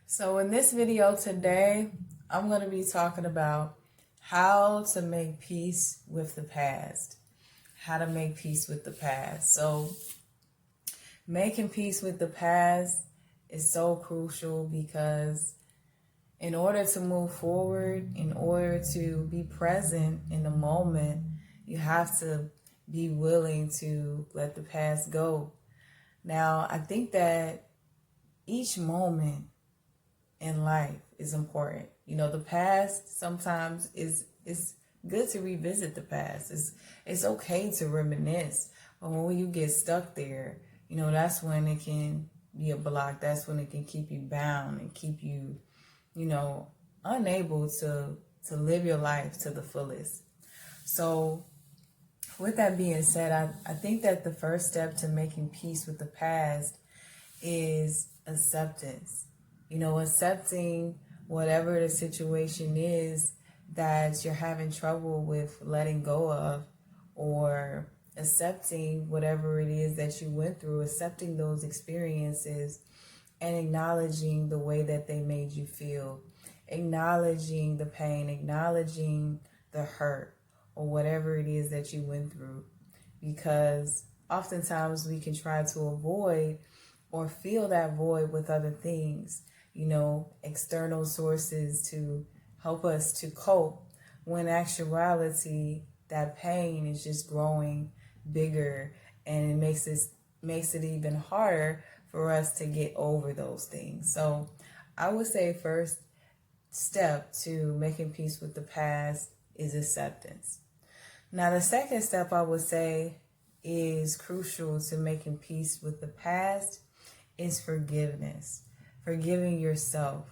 So in this video today, I'm going to be talking about how to make peace with the past. How to make peace with the past. So making peace with the past is so crucial because in order to move forward, in order to be present in the moment, you have to be willing to let the past go. Now, I think that each moment in life is important. You know, the past sometimes is good to revisit the past. It's okay to reminisce. But when you get stuck there, you know, that's when it can be a block. That's when it can keep you bound and keep you, you know, unable to live your life to the fullest. So with that being said, I think that the first step to making peace with the past is acceptance. You know, accepting whatever the situation is that you're having trouble with letting go of, or accepting whatever it is that you went through, accepting those experiences and acknowledging the way that they made you feel, acknowledging the pain, acknowledging the hurt, or whatever it is that you went through. Because oftentimes we can try to avoid or fill that void with other things, you know, external sources to help us to cope, when in actuality that pain is just growing bigger, and it makes it even harder for us to get over those things. So I would say first step to making peace with the past is acceptance. Now, the second step I would say is crucial to making peace with the past is forgiveness. Forgiving yourself.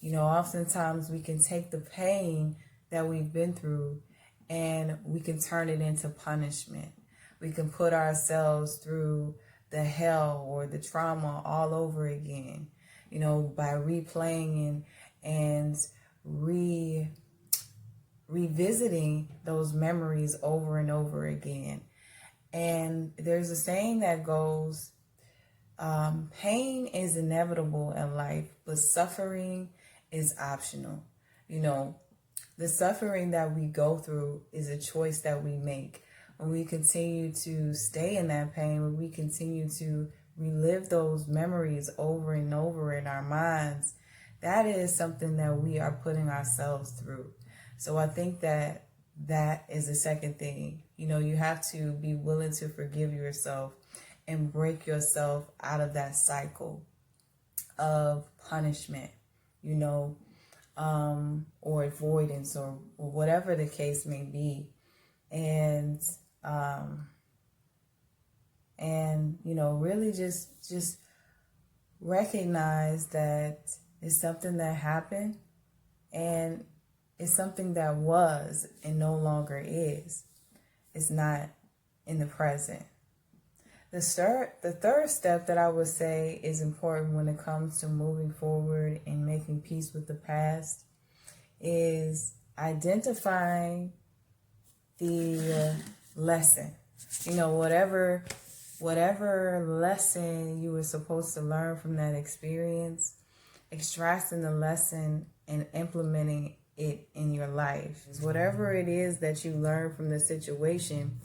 You know, oftentimes we can take the pain that we've been through and we can turn it into punishment. We can put ourselves through the hell or the trauma all over again, you know, by replaying and revisiting those memories over and over again. And there's a saying that goes, pain is inevitable in life, but suffering is optional. You know, the suffering that we go through is a choice that we make. When we continue to stay in that pain, when we continue to relive those memories over and over in our minds, that is something that we are putting ourselves through. So I think that that is the second thing. You know, you have to be willing to forgive yourself and break yourself out of that cycle of punishment, you know, or avoidance, or whatever the case may be. And you know, really just recognize that it's something that happened, and it's something that was and no longer is. It's not in the present. The third step that I would say is important when it comes to moving forward and making peace with the past is identifying the lesson. You know, whatever lesson you were supposed to learn from that experience, extracting the lesson and implementing it in your life. Whatever it is that you learn from the situation,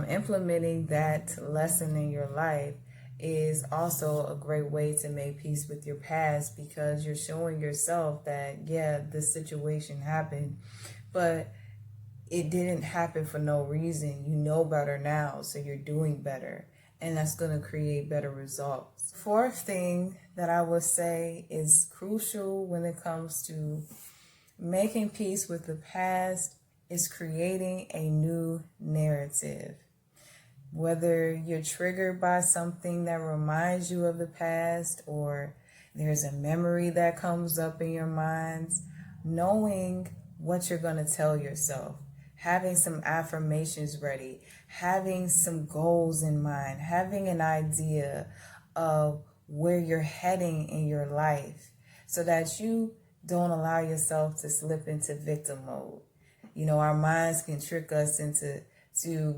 implementing that lesson in your life is also a great way to make peace with your past, because you're showing yourself that, yeah, this situation happened, but it didn't happen for no reason. You know better now, so you're doing better, and that's going to create better results. Fourth thing that I would say is crucial when it comes to making peace with the past is creating a new narrative. Whether you're triggered by something that reminds you of the past, or there's a memory that comes up in your minds, knowing what you're going to tell yourself, having some affirmations ready, having some goals in mind, having an idea of where you're heading in your life, so that you don't allow yourself to slip into victim mode. You know, our minds can trick us into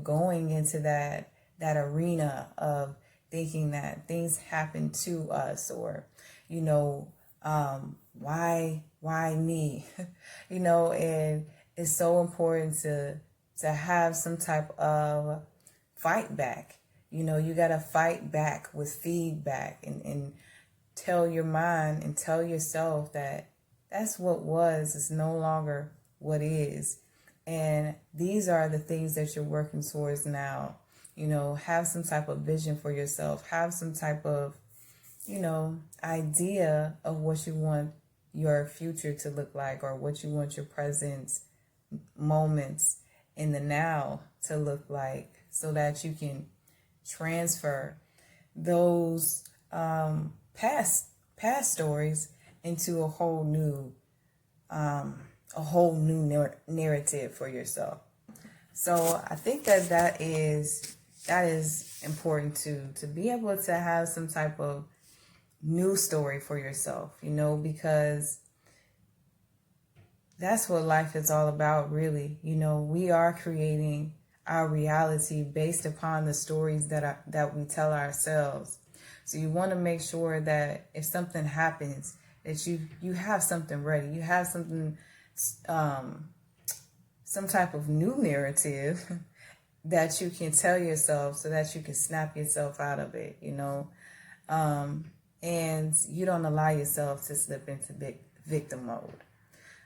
going into that arena of thinking that things happen to us, or, you know, Why me? You know, and it's so important to have some type of fight back. You know, you got to fight back with feedback and tell your mind and tell yourself that that's what was is no longer what is. And these are the things that you're working towards now. You know, have some type of vision for yourself. Have some type of, you know, idea of what you want your future to look like, or what you want your present moments in the now to look like, so that you can transfer those past stories into a whole new narrative for yourself. So I think that is important to be able to have some type of new story for yourself, you know, because that's what life is all about, really. You know, we are creating our reality based upon the stories that we tell ourselves. So you want to make sure that if something happens, that you have something ready. You have something, some type of new narrative that you can tell yourself, so that you can snap yourself out of it, you know. And you don't allow yourself to slip into victim mode.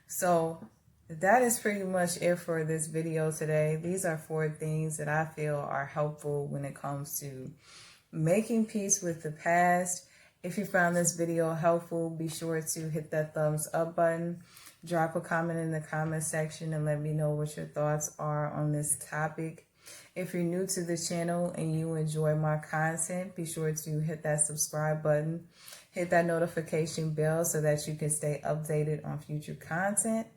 So that is pretty much it for this video today. These are 4 things that I feel are helpful when it comes to making peace with the past. If you found this video helpful, be sure to hit that thumbs up button. Drop a comment in the comment section and let me know what your thoughts are on this topic. If you're new to the channel and you enjoy my content, be sure to hit that subscribe button. Hit that notification bell so that you can stay updated on future content.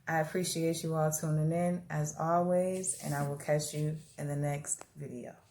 I appreciate you all tuning in as always, and I will catch you in the next video.